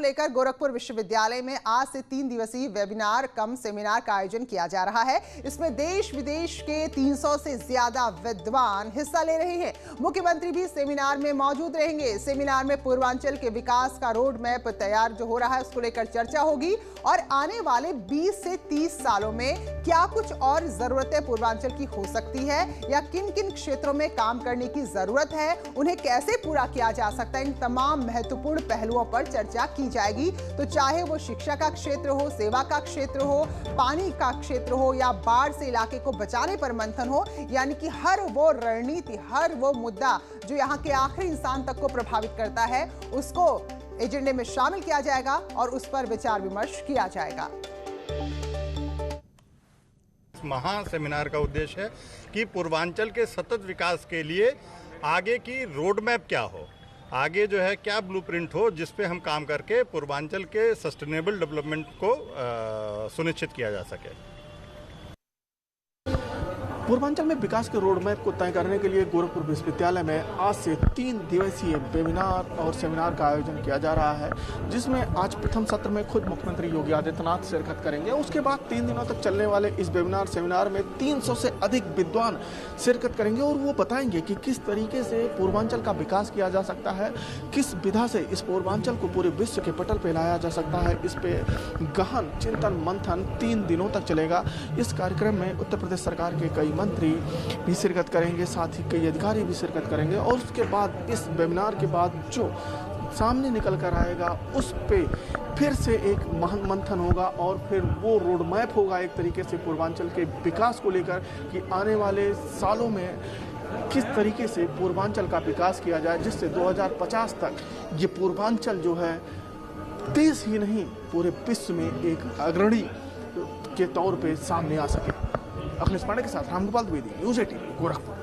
लेकर गोरखपुर विश्वविद्यालय में आज से 3 दिवसीय वेबिनार कम सेमिनार का आयोजन किया जा रहा है। इसमें देश विदेश के 300 से ज्यादा विद्वान हिस्सा ले रहे हैं। मुख्यमंत्री भी सेमिनार में मौजूद रहेंगे। सेमिनार में पूर्वांचल के विकास का रोड मैप तैयार जो हो रहा है उसको लेकर चर्चा होगी और आने वाले 20 से 30 सालों में क्या कुछ और जरूरतें पूर्वांचल की हो सकती है या किन किन क्षेत्रों में काम करने की जरूरत है, उन्हें कैसे पूरा किया जा सकता है, इन तमाम महत्वपूर्ण पहलुओं पर चर्चा की जाएगी। तो चाहे वो शिक्षा का क्षेत्र हो, सेवा का क्षेत्र हो, पानी का क्षेत्र हो या बाढ़ से इलाके को बचाने पर मंथन हो, यानी कि हर वो रणनीति, हर वो मुद्दा जो यहाँ के आखिरी इंसान तक को प्रभावित करता है उसको एजेंडे में शामिल किया जाएगा और उस पर विचार विमर्श किया जाएगा। महा सेमिनार का उद्देश्य है कि पूर्वांचल के सतत विकास के लिए आगे की रोड मैप क्या हो, आगे जो है क्या ब्लूप्रिंट हो, जिस पे हम काम करके पूर्वांचल के सस्टेनेबल डेवलपमेंट को सुनिश्चित किया जा सके। पूर्वांचल में विकास के रोड मैप को तय करने के लिए गोरखपुर विश्वविद्यालय में आज से 3 दिवसीय वेबिनार और सेमिनार का आयोजन किया जा रहा है, जिसमें आज प्रथम सत्र में खुद मुख्यमंत्री योगी आदित्यनाथ शिरकत करेंगे। उसके बाद 3 दिनों तक चलने वाले इस वेबिनार सेमिनार में 300 से अधिक विद्वान शिरकत करेंगे और वो बताएंगे कि किस तरीके से पूर्वांचल का विकास किया जा सकता है, किस विधा से इस पूर्वांचल को पूरे विश्व के पटल पर लाया जा सकता है। इस पे गहन चिंतन मंथन 3 दिनों तक चलेगा। इस कार्यक्रम में उत्तर प्रदेश सरकार के कई मंत्री भी शिरकत करेंगे, साथ ही कई अधिकारी भी शिरकत करेंगे और उसके बाद इस वेबिनार के बाद जो सामने निकल कर आएगा उस पे फिर से एक मंथन होगा और फिर वो रोड मैप होगा एक तरीके से पूर्वांचल के विकास को लेकर कि आने वाले सालों में किस तरीके से पूर्वांचल का विकास किया जाए, जिससे 2050 तक ये पूर्वांचल जो है देश ही नहीं पूरे विश्व में एक अग्रणी के तौर पे सामने आ सके। अखिलेश पांडे के साथ रामगोपाल द्विवेदी, न्यूज़ 18 गोरखपुर।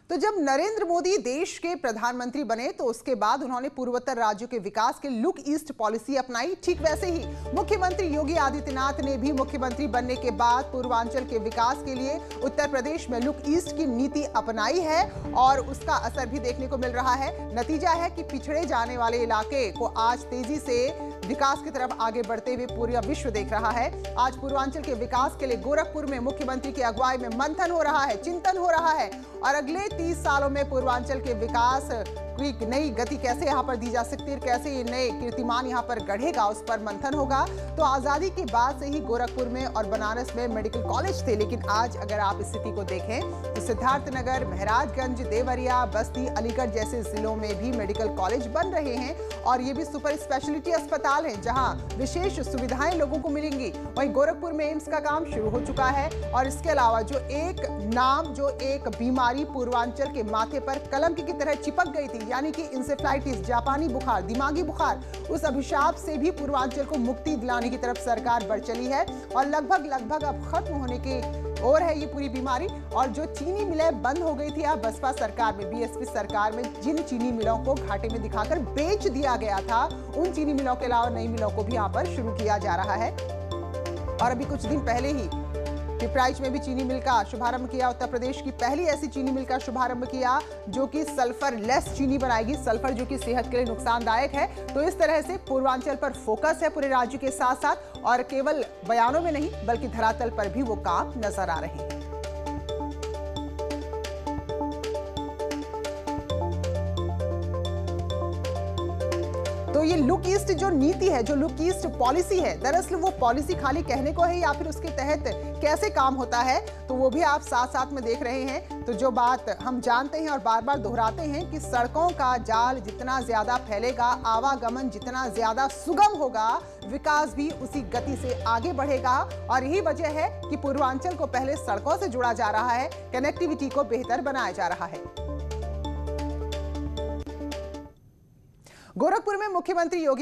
तो जब नरेंद्र मोदी देश के प्रधानमंत्री बने तो उसके बाद उन्होंने पूर्वोत्तर राज्यों के विकास के लुक ईस्ट पॉलिसी अपनाई। ठीक वैसे ही मुख्यमंत्री योगी आदित्यनाथ ने भी मुख्यमंत्री बनने के बाद पूर्वांचल के विकास के लिए उत्तर प्रदेश में लुक ईस्ट की नीति अपनाई है और उसका असर भी देखने को मिल रहा है। नतीजा है कि पिछड़े जाने वाले इलाके को आज तेजी से विकास की तरफ आगे बढ़ते हुए पूरा विश्व देख रहा है। आज पूर्वांचल के विकास के लिए गोरखपुर में मुख्यमंत्री की अगुवाई में मंथन हो रहा है, चिंतन हो रहा है और अगले 30 सालों में पूर्वांचल के विकास की नई गति कैसे यहाँ पर दी जा सकती है, कैसे ये नए कीर्तिमान यहाँ पर गढ़ेगा, उस पर मंथन होगा। तो आजादी के बाद से ही गोरखपुर में और बनारस में मेडिकल कॉलेज थे, लेकिन आज अगर आप स्थिति को देखें तो सिद्धार्थनगर, महराजगंज, देवरिया, बस्ती, अलीगढ़ जैसे जिलों में भी मेडिकल कॉलेज बन रहे हैं और ये भी सुपर स्पेशलिटी अस्पताल हैं जहाँ विशेष सुविधाएं लोगों को मिलेंगी। वहीं गोरखपुर में एम्स का काम शुरू हो चुका है और इसके अलावा जो एक नाम, जो एक बीमारी पूर्वांचल के माथे पर कलंक की तरह चिपक गई थी, यानी कि इंसेफ्लाइटिस, जापानी बुखार, दिमागी बुखार, उस अभिशाप से भी पूर्वांचल को मुक्ति दिलाने की तरफ सरकार बढ़ चली है और लगभग अब खत्म होने की ओर है ये पूरी बीमारी। और जो चीनी मिलें बंद हो गई थी, अब बसपा सरकार में, बीएसपी सरकार में जिन चीनी मिलों को घाटे में दिखाकर बेच दिया गया था, उन चीनी मिलों के अलावा नई मिलों को भी यहाँ पर शुरू किया जा रहा है। और अभी कुछ दिन पहले ही पिपराइच में भी चीनी मिल का शुभारंभ किया। उत्तर प्रदेश की पहली ऐसी चीनी मिल का शुभारंभ किया जो कि सल्फर लेस चीनी बनाएगी, सल्फर जो कि सेहत के लिए नुकसानदायक है। तो इस तरह से पूर्वांचल पर फोकस है पूरे राज्य के साथ साथ और केवल बयानों में नहीं बल्कि धरातल पर भी वो काम नजर आ रहे हैं। तो ये लुक ईस्ट जो नीति है, जो लुक ईस्ट पॉलिसी है, दरअसल वो पॉलिसी खाली कहने को है या फिर उसके तहत कैसे काम होता है, तो वो भी आप साथ साथ में देख रहे हैं। तो जो बात हम जानते हैं और बार बार दोहराते हैं कि सड़कों का जाल जितना ज्यादा फैलेगा, आवागमन जितना ज्यादा सुगम होगा, विकास भी उसी गति से आगे बढ़ेगा। और यही वजह है कि पूर्वांचल को पहले सड़कों से जोड़ा जा रहा है, कनेक्टिविटी को बेहतर बनाया जा रहा है। गोरखपुर में मुख्यमंत्री योगी